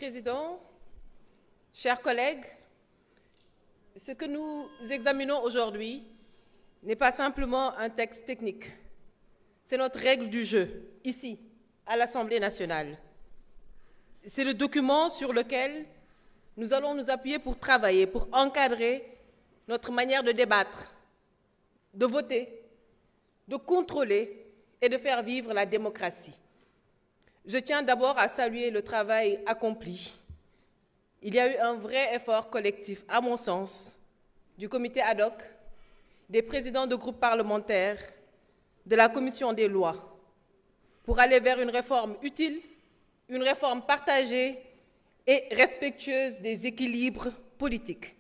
Président, chers collègues, ce que nous examinons aujourd'hui n'est pas simplement un texte technique. C'est notre règle du jeu, ici, à l'Assemblée nationale. C'est le document sur lequel nous allons nous appuyer pour travailler, pour encadrer notre manière de débattre, de voter, de contrôler et de faire vivre la démocratie. Je tiens d'abord à saluer le travail accompli. Il y a eu un vrai effort collectif, à mon sens, du comité ad hoc, des présidents de groupes parlementaires, de la commission des lois, pour aller vers une réforme utile, une réforme partagée et respectueuse des équilibres politiques.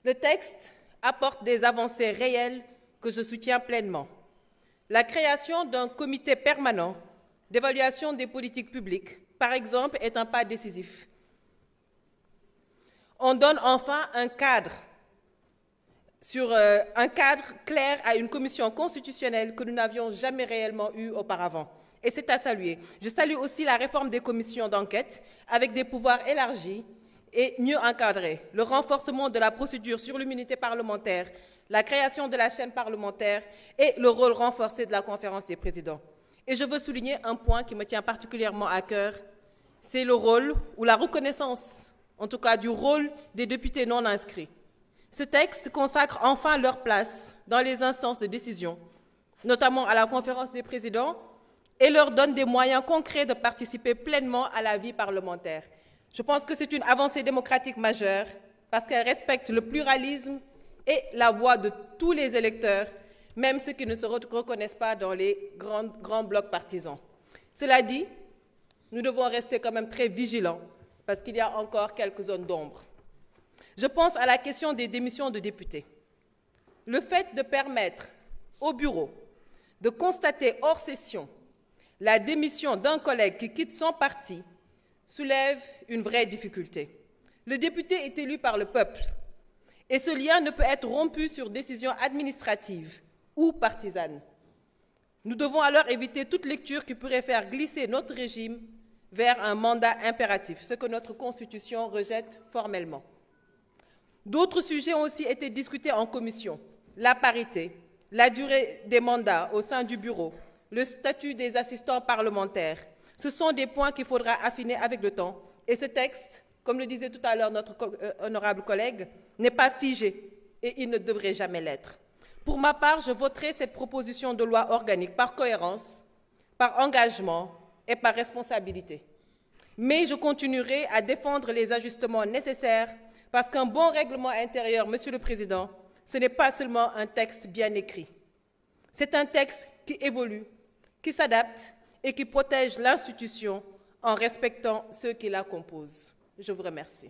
Le texte apporte des avancées réelles que je soutiens pleinement. La création d'un comité permanent d'évaluation des politiques publiques, par exemple, est un pas décisif. On donne enfin un cadre clair à une commission constitutionnelle que nous n'avions jamais réellement eue auparavant. Et c'est à saluer. Je salue aussi la réforme des commissions d'enquête avec des pouvoirs élargis et mieux encadrés, le renforcement de la procédure sur l'immunité parlementaire, la création de la chaîne parlementaire et le rôle renforcé de la conférence des présidents. Et je veux souligner un point qui me tient particulièrement à cœur, c'est le rôle ou la reconnaissance, en tout cas du rôle des députés non inscrits. Ce texte consacre enfin leur place dans les instances de décision, notamment à la conférence des présidents, et leur donne des moyens concrets de participer pleinement à la vie parlementaire. Je pense que c'est une avancée démocratique majeure parce qu'elle respecte le pluralisme et la voix de tous les électeurs, même ceux qui ne se reconnaissent pas dans les grands blocs partisans. Cela dit, nous devons rester quand même très vigilants parce qu'il y a encore quelques zones d'ombre. Je pense à la question des démissions de députés. Le fait de permettre au bureau de constater hors session la démission d'un collègue qui quitte son parti soulève une vraie difficulté. Le député est élu par le peuple et ce lien ne peut être rompu sur décision administrative ou partisane. Nous devons alors éviter toute lecture qui pourrait faire glisser notre régime vers un mandat impératif, ce que notre Constitution rejette formellement. D'autres sujets ont aussi été discutés en commission, la parité, la durée des mandats au sein du bureau, le statut des assistants parlementaires. Ce sont des points qu'il faudra affiner avec le temps. Et ce texte, comme le disait tout à l'heure notre honorable collègue, n'est pas figé et il ne devrait jamais l'être. Pour ma part, je voterai cette proposition de loi organique par cohérence, par engagement et par responsabilité. Mais je continuerai à défendre les ajustements nécessaires parce qu'un bon règlement intérieur, Monsieur le Président, ce n'est pas seulement un texte bien écrit. C'est un texte qui évolue, qui s'adapte et qui protège l'institution en respectant ceux qui la composent. Je vous remercie.